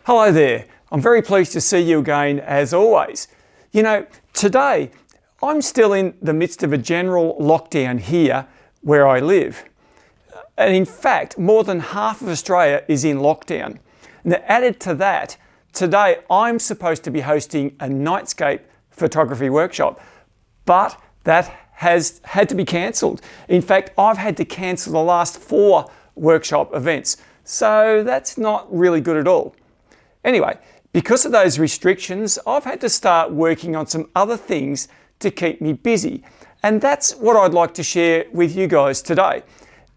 Hello there. I'm very pleased to see you again as always. You know, today I'm still in the midst of a general lockdown here where I live. And in fact, more than half of Australia is in lockdown. Now, added to that, today I'm supposed to be hosting a Nightscape photography workshop, but that has had to be cancelled. In fact, I've had to cancel the last 4 workshop events. So that's not really good at all. Anyway, because of those restrictions, I've had to start working on some other things to keep me busy. And that's what I'd like to share with you guys today.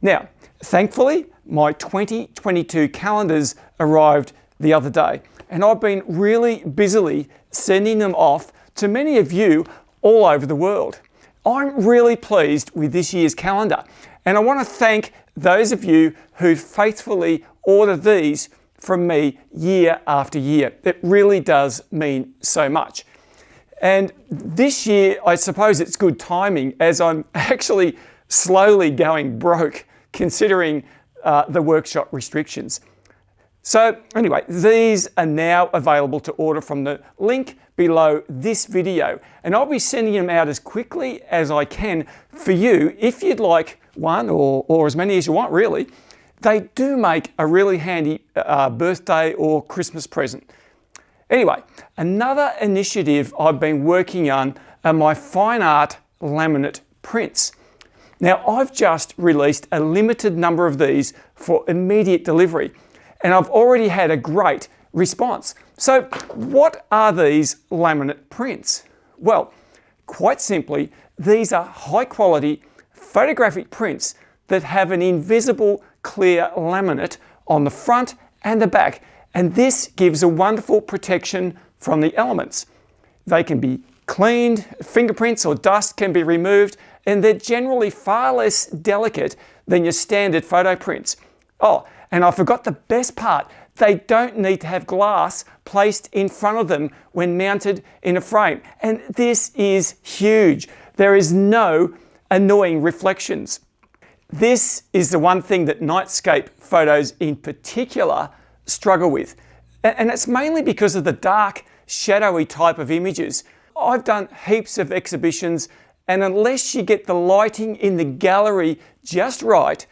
Now, thankfully, my 2022 calendars arrived the other day, and I've been really busily sending them off to many of you all over the world. I'm really pleased with this year's calendar, and I want to thank those of you who faithfully order these from me year after year. It really does mean so much. And this year, I suppose it's good timing as I'm actually slowly going broke considering the workshop restrictions. So anyway, these are now available to order from the link below this video, and I'll be sending them out as quickly as I can for you if you'd like one or as many as you want, really. They do make a really handy birthday or Christmas present. Anyway, another initiative I've been working on are my fine art laminate prints. Now, I've just released a limited number of these for immediate delivery, and I've already had a great response. So what are these laminate prints? Well, quite simply, these are high quality photographic prints that have an invisible clear laminate on the front and the back, and this gives a wonderful protection from the elements. They can be cleaned, fingerprints or dust can be removed, and they're generally far less delicate than your standard photo prints. Oh, and I forgot the best part. They don't need to have glass placed in front of them when mounted in a frame. And this is huge. There is no annoying reflections. This is the one thing that Nightscape photos in particular struggle with. And it's mainly because of the dark, shadowy type of images. I've done heaps of exhibitions, and unless you get the lighting in the gallery just right,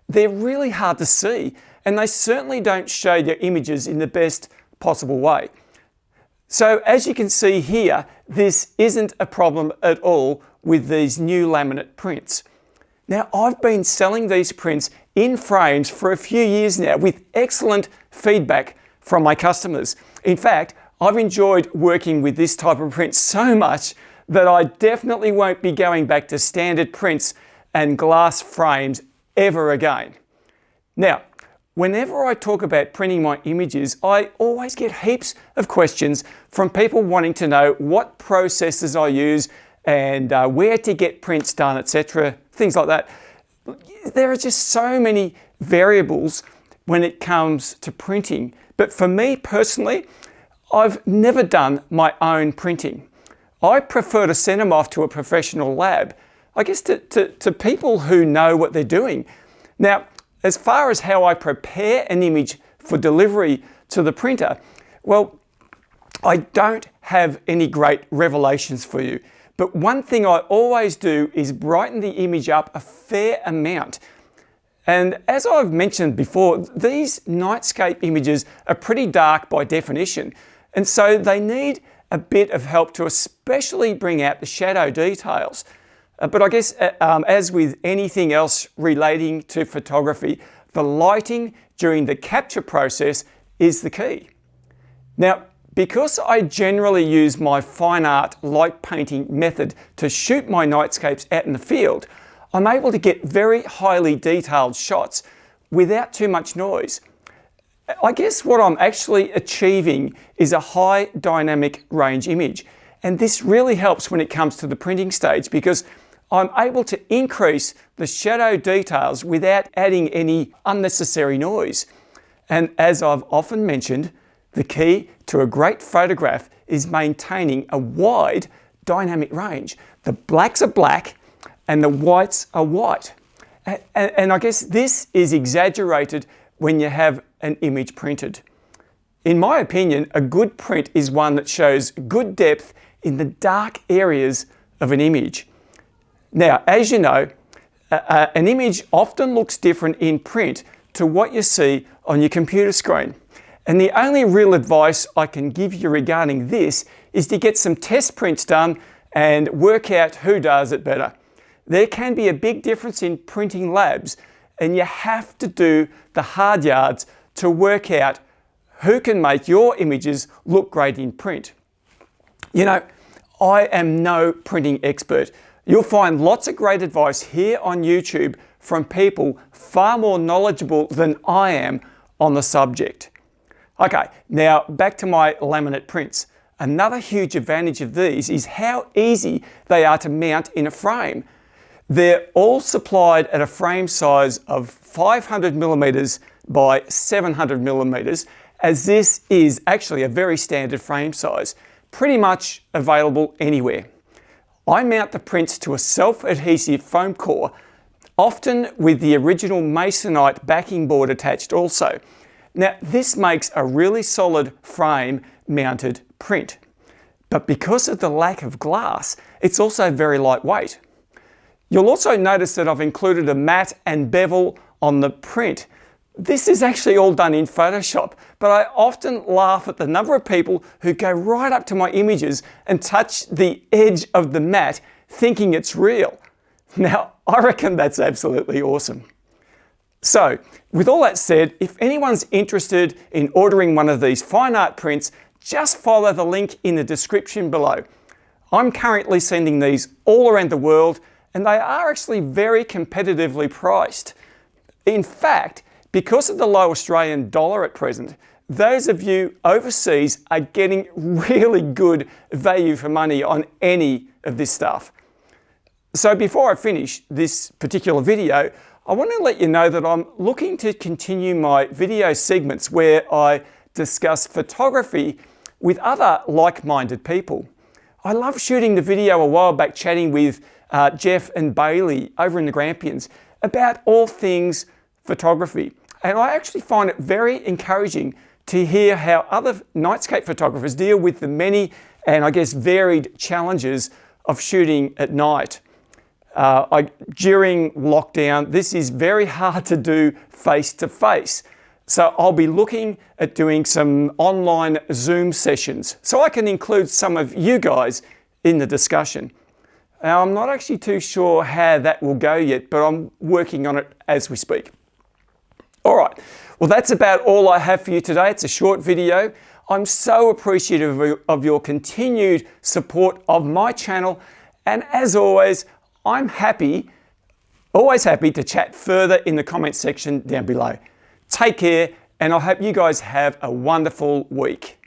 they're really hard to see, and they certainly don't show your images in the best possible way. So as you can see here, this isn't a problem at all with these new laminate prints. Now, I've been selling these prints in frames for a few years now with excellent feedback from my customers. In fact, I've enjoyed working with this type of print so much that I definitely won't be going back to standard prints and glass frames ever again. Now, whenever I talk about printing my images, I always get heaps of questions from people wanting to know what processes I use and where to get prints done, etc., things like that. There are just so many variables when it comes to printing. But for me personally, I've never done my own printing. I prefer to send them off to a professional lab, I guess to people who know what they're doing. Now, as far as how I prepare an image for delivery to the printer, well, I don't have any great revelations for you. But one thing I always do is brighten the image up a fair amount. And as I've mentioned before, these Nightscape images are pretty dark by definition. And so they need a bit of help to especially bring out the shadow details. But I guess as with anything else relating to photography, the lighting during the capture process is the key. Now, because I generally use my fine art light painting method to shoot my nightscapes out in the field, I'm able to get very highly detailed shots without too much noise. I guess what I'm actually achieving is a high dynamic range image, and this really helps when it comes to the printing stage because I'm able to increase the shadow details without adding any unnecessary noise. And as I've often mentioned, the key to a great photograph is maintaining a wide dynamic range. The blacks are black and the whites are white. And I guess this is exaggerated when you have an image printed. In my opinion, a good print is one that shows good depth in the dark areas of an image. Now, as you know, an image often looks different in print to what you see on your computer screen. And the only real advice I can give you regarding this is to get some test prints done and work out who does it better. There can be a big difference in printing labs, and you have to do the hard yards to work out who can make your images look great in print. You know, I am no printing expert. You'll find lots of great advice here on YouTube from people far more knowledgeable than I am on the subject. Okay, now back to my laminate prints. Another huge advantage of these is how easy they are to mount in a frame. They're all supplied at a frame size of 500mm by 700mm, as this is actually a very standard frame size, pretty much available anywhere. I mount the prints to a self-adhesive foam core, often with the original masonite backing board attached also. Now, this makes a really solid frame mounted print. But because of the lack of glass, it's also very lightweight. You'll also notice that I've included a mat and bevel on the print. This is actually all done in Photoshop, but I often laugh at the number of people who go right up to my images and touch the edge of the mat thinking it's real. Now, I reckon that's absolutely awesome. So, with all that said, if anyone's interested in ordering one of these fine art prints, just follow the link in the description below. I'm currently sending these all around the world, and they are actually very competitively priced. In fact, because of the low Australian dollar at present, those of you overseas are getting really good value for money on any of this stuff. So before I finish this particular video, I want to let you know that I'm looking to continue my video segments where I discuss photography with other like-minded people. I love shooting the video a while back chatting with Jeff and Bailey over in the Grampians about all things photography. And I actually find it very encouraging to hear how other Nightscape photographers deal with the many and I guess varied challenges of shooting at night. During lockdown, this is very hard to do face-to-face. So I'll be looking at doing some online Zoom sessions so I can include some of you guys in the discussion. Now, I'm not actually too sure how that will go yet, but I'm working on it as we speak. All right, well, that's about all I have for you today. It's a short video. I'm so appreciative of your continued support of my channel. And as always, I'm always happy to chat further in the comments section down below. Take care, and I hope you guys have a wonderful week.